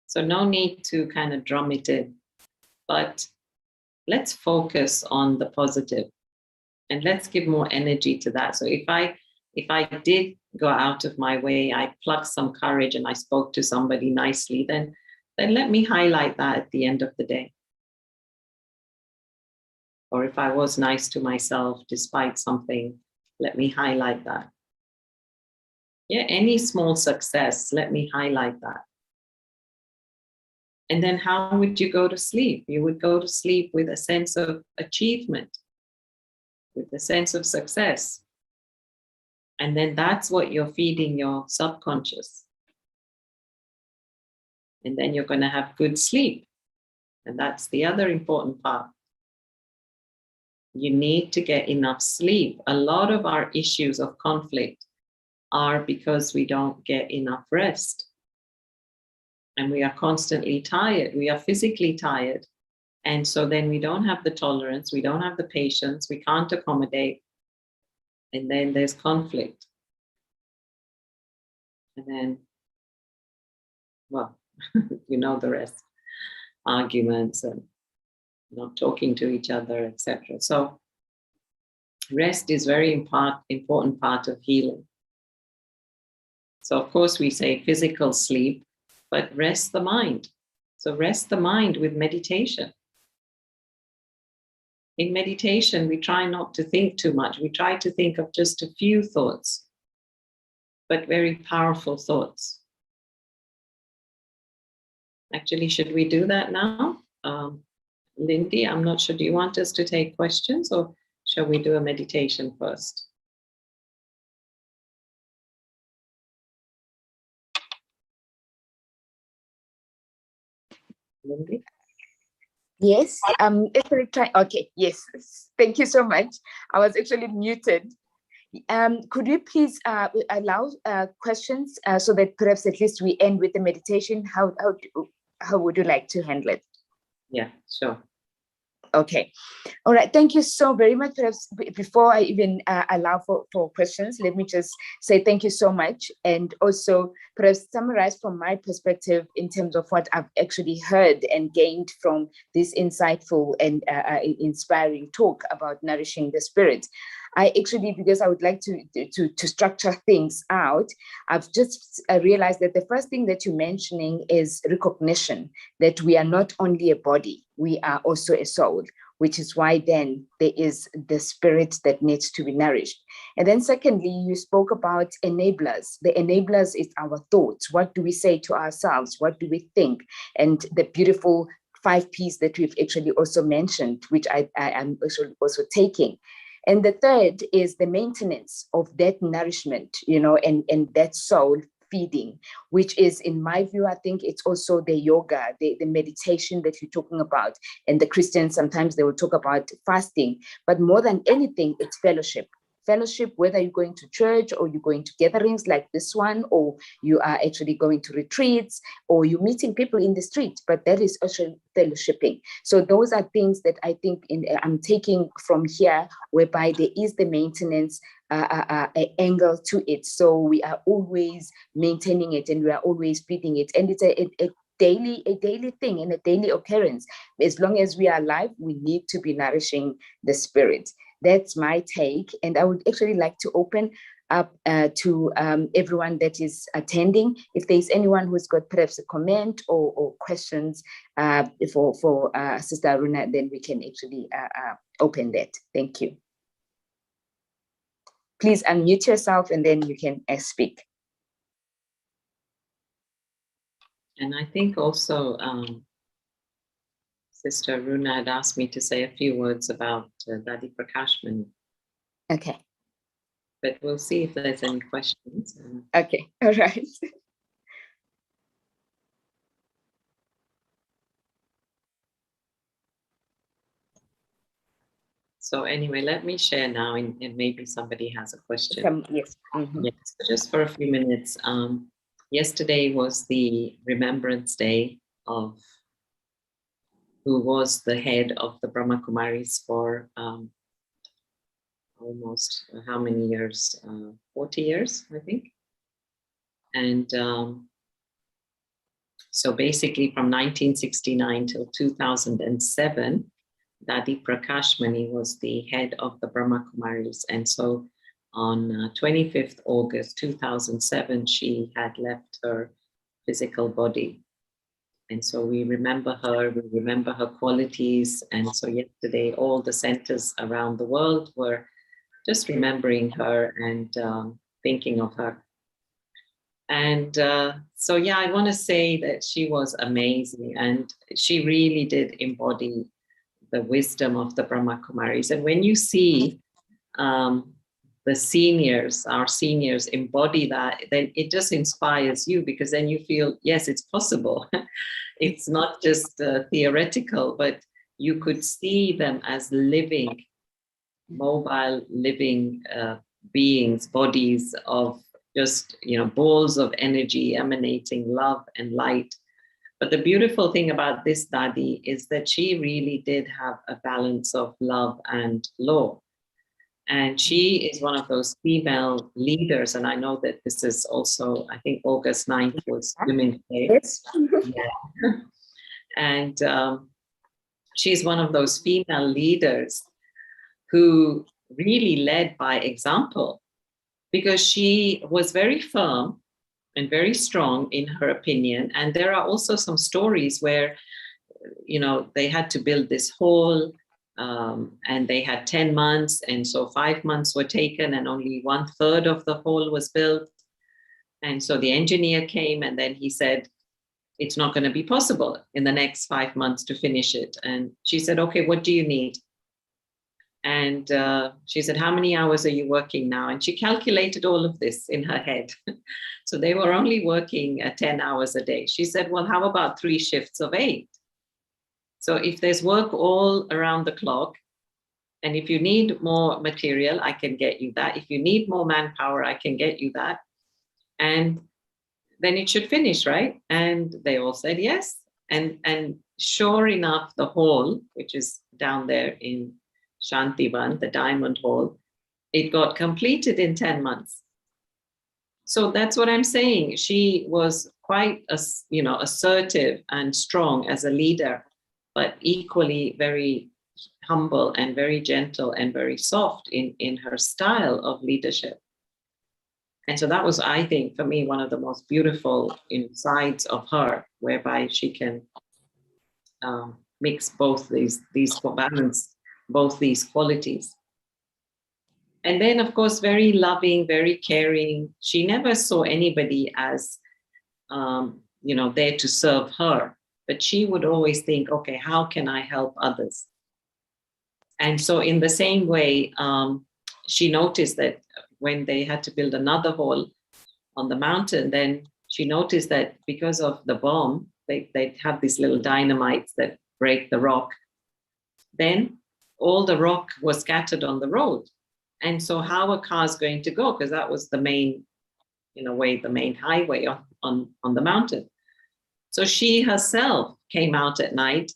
So no need to kind of drum it in. But let's focus on the positive and let's give more energy to that. So if I did go out of my way, I plucked some courage and I spoke to somebody nicely, then let me highlight that at the end of the day. Or if I was nice to myself despite something, let me highlight that. Yeah, any small success, let me highlight that. And then how would you go to sleep? You would go to sleep with a sense of achievement, with a sense of success. And then that's what you're feeding your subconscious. And then you're going to have good sleep. And that's the other important part. You need to get enough sleep. A lot of our issues of conflict are because we don't get enough rest. And we are constantly tired. We are physically tired. And so then we don't have the tolerance, we don't have the patience, we can't accommodate. And then there's conflict. And then, well, you know the rest. Arguments and not talking to each other, etc. So rest is very important part of healing. So of course we say physical sleep, but rest the mind. So rest the mind with meditation. In meditation, we try not to think too much. We try to think of just a few thoughts, but very powerful thoughts. Actually, should we do that now? Lindy, I'm not sure. Do you want us to take questions or shall we do a meditation first? Lindy? Yes, actually trying. Okay, yes, thank you so much. I was actually muted. Could you please allow questions so that perhaps at least we end with the meditation? How how would you like to handle it? Yeah, sure. Okay. All right. Thank you so very much. Perhaps before I even allow for questions, let me just say thank you so much. And also perhaps summarize from my perspective in terms of what I've actually heard and gained from this insightful and inspiring talk about nourishing the spirit. I actually, because I would like to structure things out, I've just realized that the first thing that you're mentioning is recognition that we are not only a body, we are also a soul, which is why then there is the spirit that needs to be nourished. And then secondly, you spoke about enablers. The enablers is our thoughts. What do we say to ourselves? What do we think? And the beautiful 5 P's that we've actually also mentioned, which I am also taking. And the third is the maintenance of that nourishment, and that soul feeding, which is, in my view, I think it's also the yoga, the meditation that you're talking about. And the Christians, sometimes they will talk about fasting, but more than anything, it's fellowship. Fellowship, whether you're going to church or you're going to gatherings like this one, or you are actually going to retreats, or you're meeting people in the street, but that is also fellowshipping. So those are things that I think I'm taking from here, whereby there is the maintenance angle to it. So we are always maintaining it and we are always feeding it. And it's a daily thing and a daily occurrence. As long as we are alive, we need to be nourishing the spirit. That's my take. And I would actually like to open up to everyone that is attending. If there's anyone who's got perhaps a comment or questions for Sister Aruna, then we can actually open that. Thank you. Please unmute yourself and then you can speak. And I think also Sister Aruna had asked me to say a few words about Dadi Prakashman. Okay. But we'll see if there's any questions. Okay, all right. So anyway, let me share now, and maybe somebody has a question. Yes. Mm-hmm. Yes, so just for a few minutes. Yesterday was the Remembrance Day of who was the head of the Brahma Kumaris for almost how many years? 40 years, I think. And so basically from 1969 till 2007, Dadi Prakashmani was the head of the Brahma Kumaris. And so on 25th August 2007, she had left her physical body. And so we remember her qualities. And so yesterday, all the centers around the world were just remembering her and thinking of her. And so, yeah, I want to say that she was amazing. And she really did embody the wisdom of the Brahma Kumaris. And when you see the seniors, our seniors embody that, then it just inspires you, because then you feel, yes, it's possible. It's not just theoretical, but you could see them as living, mobile, living beings, bodies of just, balls of energy emanating love and light. But the beautiful thing about this Dadi is that she really did have a balance of love and law. And she is one of those female leaders. And I know that this is also, I think August 9th was Women's Day. Yes. Yeah. And she's one of those female leaders who really led by example, because she was very firm and very strong in her opinion. And there are also some stories where, they had to build this hall and they had 10 months. And so 5 months were taken and only 1/3 of the hall was built. And so the engineer came and then he said, it's not going to be possible in the next 5 months to finish it. And she said, okay, what do you need? And she said, how many hours are you working now? And she calculated all of this in her head. So they were only working 10 hours a day. She said, well, how about 3 shifts of 8? So if there's work all around the clock, and if you need more material, I can get you that. If you need more manpower, I can get you that. And then it should finish, right? And they all said yes. And sure enough, the hall, which is down there in Shantivan, the Diamond Hall, it got completed in 10 months. So that's what I'm saying. She was quite, assertive and strong as a leader, but equally very humble and very gentle and very soft in her style of leadership. And so that was, I think, for me, one of the most beautiful sides of her, whereby she can mix both these balance both these qualities. And then, of course, very loving, very caring. She never saw anybody as, there to serve her, but she would always think, okay, how can I help others? And so in the same way, she noticed that when they had to build another hall on the mountain, then she noticed that because of the bomb, they have these little dynamites that break the rock. Then all the rock was scattered on the road. And so how a car's going to go? Because that was the main, the main highway on the mountain. So she herself came out at night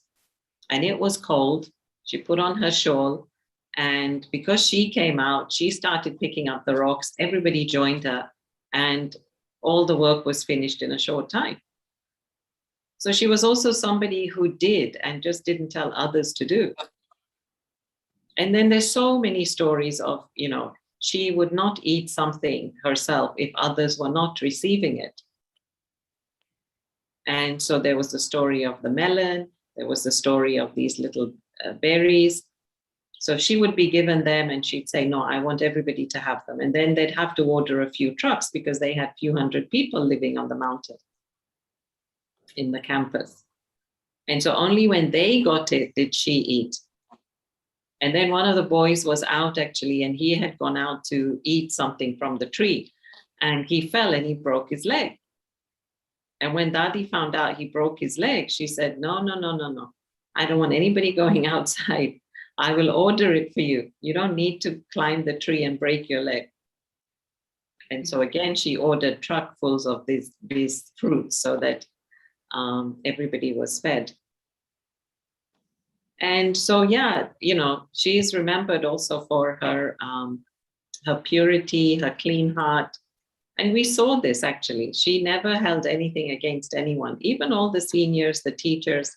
and it was cold. She put on her shawl, and because she came out, she started picking up the rocks. Everybody joined her, and all the work was finished in a short time. So she was also somebody who did and just didn't tell others to do. And then there's so many stories of, she would not eat something herself if others were not receiving it. And so there was the story of the melon, there was the story of these little berries. So she would be given them and she'd say, no, I want everybody to have them. And then they'd have to order a few trucks because they had a few hundred people living on the mountain in the campus. And so only when they got it did she eat. And then one of the boys was out actually, and he had gone out to eat something from the tree, and he fell and he broke his leg. And when Dadi found out he broke his leg, she said, no. I don't want anybody going outside. I will order it for you. You don't need to climb the tree and break your leg. And so again, she ordered truckfuls of these fruits so that everybody was fed. And so, she is remembered also for her purity, her clean heart. And we saw this actually. She never held anything against anyone, even all the seniors, the teachers.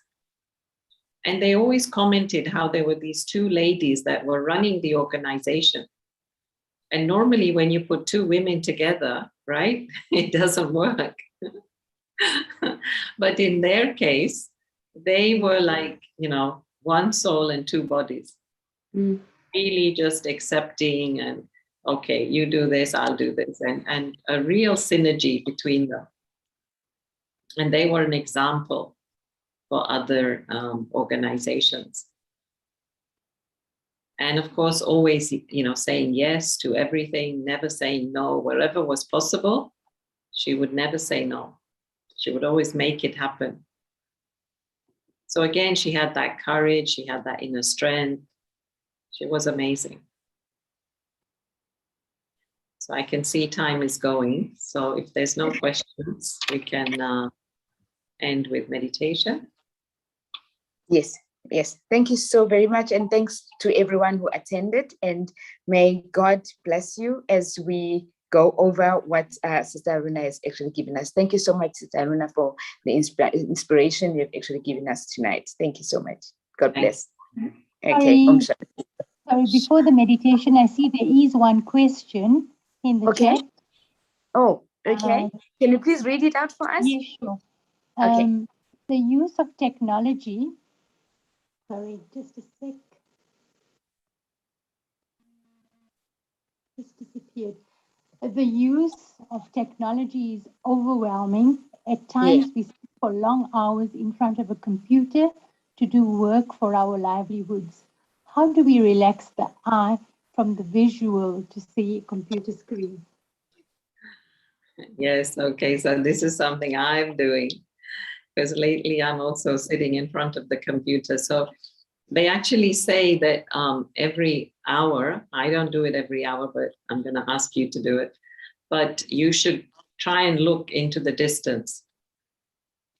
And they always commented how there were these two ladies that were running the organization. And normally when you put two women together, right, it doesn't work. But in their case, they were like, one soul and two bodies. Really just accepting and, okay, you do this, I'll do this. And a real synergy between them. And they were an example for other organizations. And of course, always, saying yes to everything, never saying no. Wherever was possible, she would never say no. She would always make it happen. So again, she had that courage, she had that inner strength. She was amazing. So I can see time is going. So if there's no questions, we can end with meditation. Yes. Thank you so very much. And thanks to everyone who attended. And may God bless you as we go over what Sister Aruna has actually given us. Thank you so much, Sister Aruna, for the inspiration you've actually given us tonight. Thank you so much. God bless. Okay. Sorry, before the meditation, I see there is one question in the chat. Oh, okay. Can you please read it out for us? Yes, sure. Okay. The use of technology. Sorry, just a sec. Just disappeared. The use of technology is overwhelming. At times, we sit for long hours in front of a computer to do work for our livelihoods. How do we relax the eye from the visual to see a computer screen? Yes, okay. So this is something I'm doing, because lately I'm also sitting in front of the computer. So they actually say that every hour, I don't do it every hour, but I'm going to ask you to do it. But you should try and look into the distance.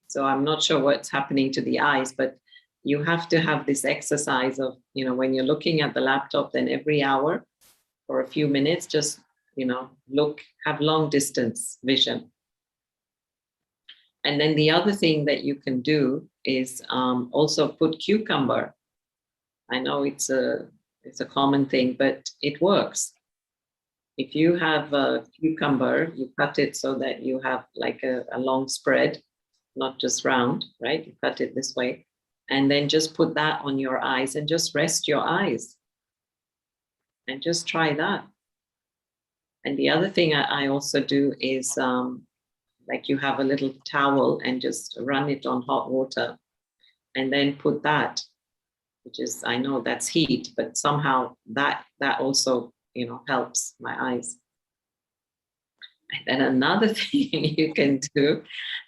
So I'm not sure what's happening to the eyes, but you have to have this exercise of, when you're looking at the laptop, then every hour for a few minutes, just, have long distance vision. And then the other thing that you can do is also put cucumber. I know it's a common thing, but it works. If you have a cucumber, you cut it so that you have like a long spread, not just round, right? You cut it this way. And then just put that on your eyes and just rest your eyes. And just try that. And the other thing I also do is like you have a little towel and just run it on hot water and then put that, which is, I know that's heat, but somehow that also, helps my eyes. And then another thing you can do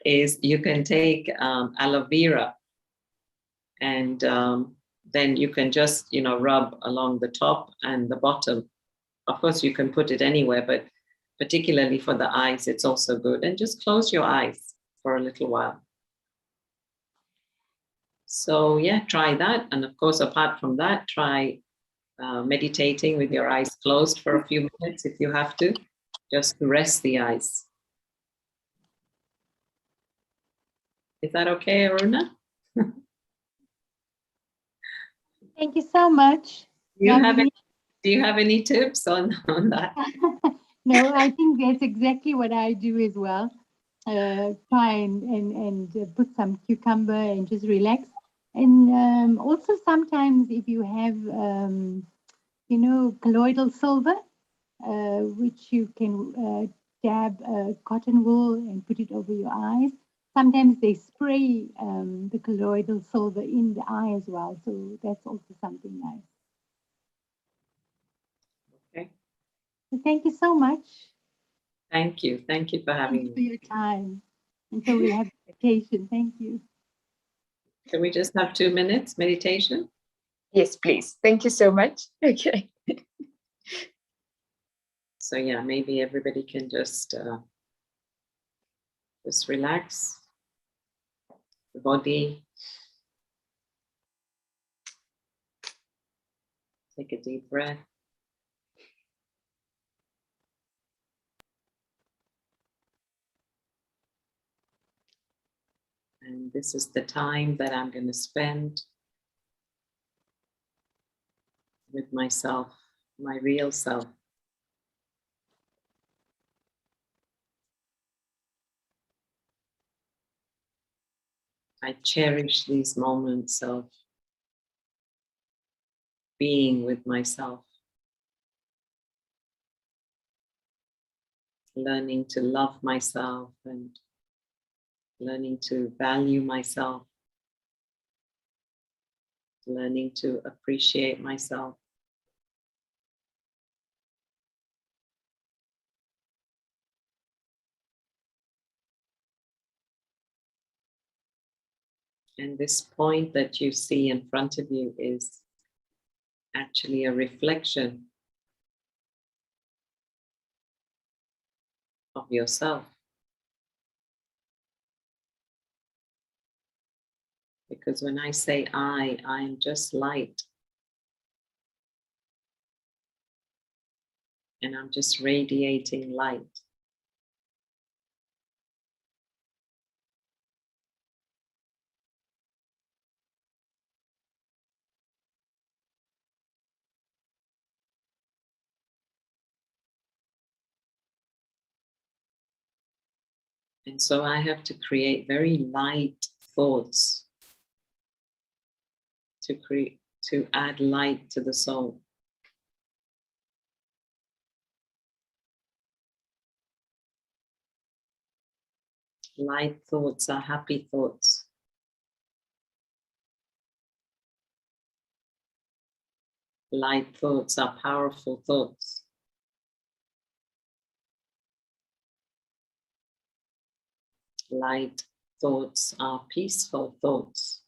is you can take aloe vera and then you can just, rub along the top and the bottom. Of course, you can put it anywhere, but particularly for the eyes, it's also good. And just close your eyes for a little while. So yeah, try that. And of course, apart from that, try meditating with your eyes closed for a few minutes if you have to, just to rest the eyes. Is that okay, Aruna? Thank you so much. Do you have any tips on that? No, I think that's exactly what I do as well. Try and put some cucumber and just relax. And also sometimes if you have, colloidal silver, which you can dab cotton wool and put it over your eyes. Sometimes they spray the colloidal silver in the eye as well. So that's also something nice. Okay. So thank you so much. Thank you. Thank you for having me. For your time. And so we'll have meditation. Thank you. Can we just have 2 minutes meditation? Yes, please. Thank you so much. Okay. So yeah, maybe everybody can just relax the body. Take a deep breath. And this is the time that I'm going to spend with myself, my real self. I cherish these moments of being with myself, learning to love myself and learning to value myself, learning to appreciate myself. And this point that you see in front of you is actually a reflection of yourself. Because when I say I'm just light. And I'm just radiating light. And so I have to create very light thoughts to add light to the soul. Light thoughts are happy thoughts. Light thoughts are powerful thoughts. Light thoughts are peaceful thoughts.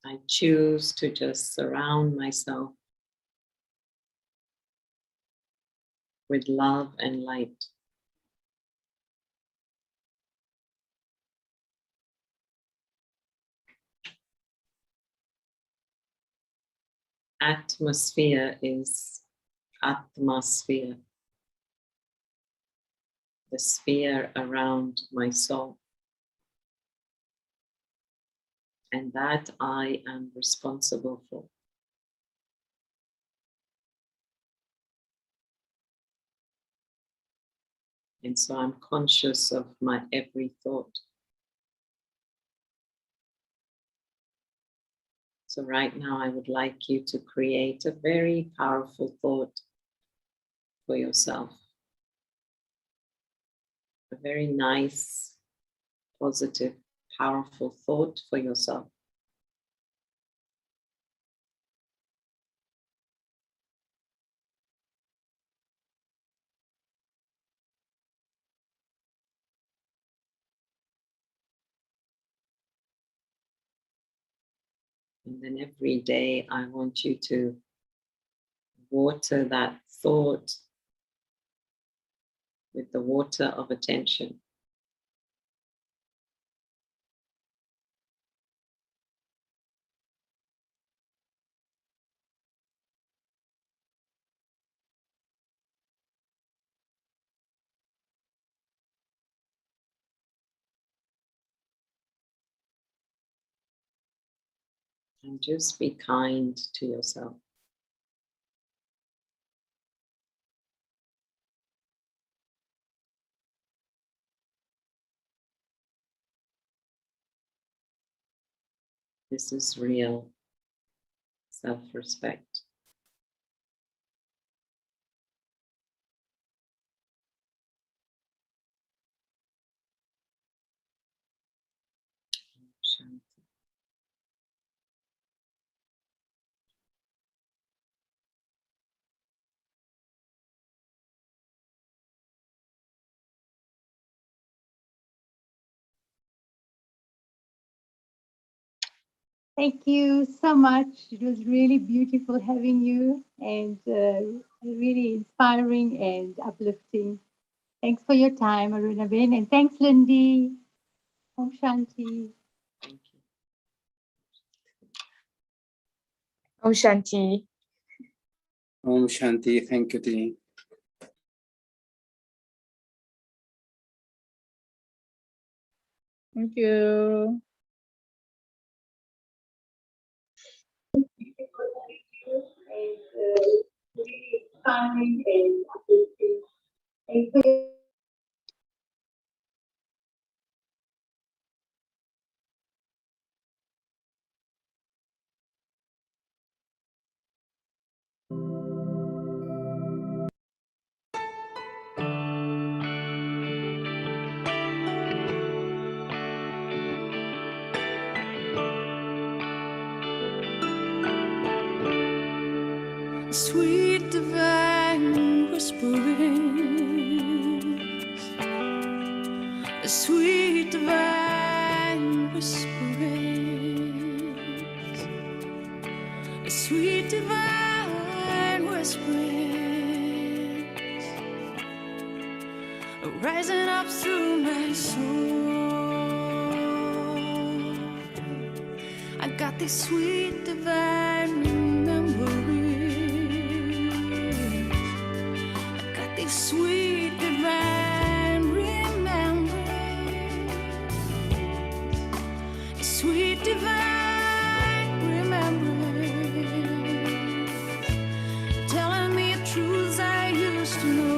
I choose to just surround myself with love and light. Atmosphere is atmosphere, the sphere around my soul. And that I am responsible for. And so I'm conscious of my every thought. So right now I would like you to create a very powerful thought for yourself. A very nice, positive, powerful thought for yourself. And then every day I want you to water that thought with the water of attention. And just be kind to yourself. This is real self-respect. Shanti. Thank you so much. It was really beautiful having you and really inspiring and uplifting. Thanks for your time, Aruna Ben, and thanks, Lindy. Om Shanti. Thank you. Om Shanti. Om Shanti. Thank you, Tini. Thank you. Sweet divine whisperings, sweet divine whisperings, sweet divine whisperings, rising up through my soul. I got these sweet divine sweet divine remembrance, sweet divine remembrance, telling me truths I used to know.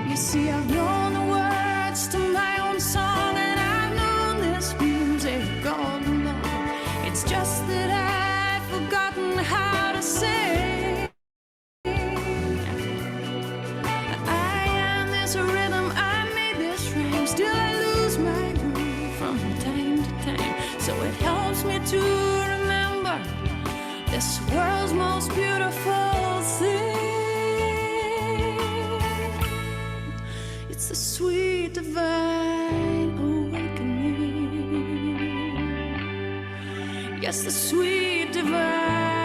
You see, I've known the words to my own song, and I've known this music all along. It's just that I've forgotten how to sing. I am this rhythm, I made this rhyme. Still I lose my groove from time to time. So it helps me to remember this world's most beautiful thing. It's the sweet divine awakening. Yes, the sweet divine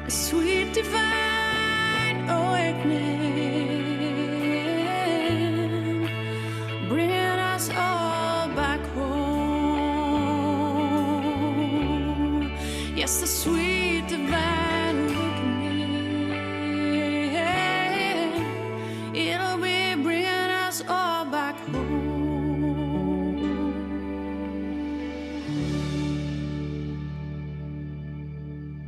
a sweet divine awakening, bringing us all back home. Yes, the sweet